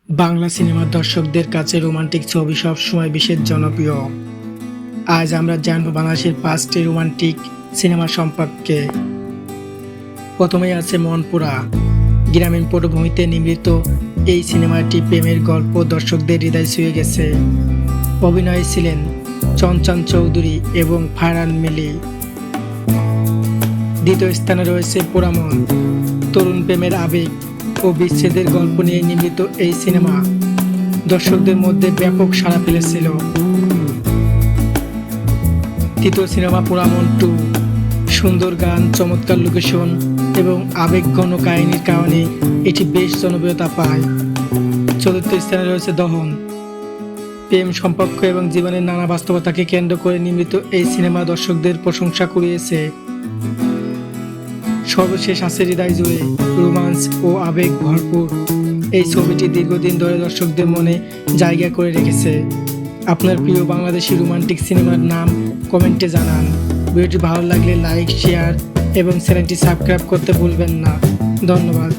বাংলা সিনেমার দর্শকদের কাছে রোমান্টিক ছবি সবসময় বিশেষ জনপ্রিয়। আজ আমরা জানবো বাংলাদেশের 5টি রোমান্টিক সিনেমা সম্পর্কে। প্রথমেই আছে মনপুরা। গ্রামীণ পটভূমিতে নির্মিত এই সিনেমাটি প্রেমের গল্প দর্শকদের হৃদয় ছুঁয়ে গেছে। অভিনয়ে ছিলেন চঞ্চল চৌধুরী এবং ফারহান মিলি। দ্বিতীয় স্থানে রয়েছে পোড়ামন। তরুণ প্রেমের আবেগ ও বিচ্ছেদের গল্প নিয়ে নির্মিত এই সিনেমা দর্শকদের মধ্যে ব্যাপক সাড়া ফেলেছিল। তৃতীয় সিনেমা পোড়ামন 2। সুন্দর গান, চমৎকার লোকেশন এবং আবেগঘন কাহিনীর কারণে এটি বেশ জনপ্রিয়তা পায়। চতুর্থ স্থানে রয়েছে দহন। প্রেম, সম্পর্ক এবং জীবনের নানা বাস্তবতাকে কেন্দ্র করে নির্মিত এই সিনেমা দর্শকদের প্রশংসা কুড়িয়েছে। সর্বশেষ আছে হৃদয় জুড়ে। রোমান্স ও আবেগ ভরপুর এই ছবিটি দীর্ঘদিন ধরে দর্শকদের মনে জায়গা করে রেখেছে। আপনার প্রিয় বাংলাদেশি রোমান্টিক সিনেমার নাম কমেন্টে জানান। ভিডিওটি ভালো লাগলে লাইক, শেয়ার এবং চ্যানেলটি সাবস্ক্রাইব করতে ভুলবেন না। ধন্যবাদ।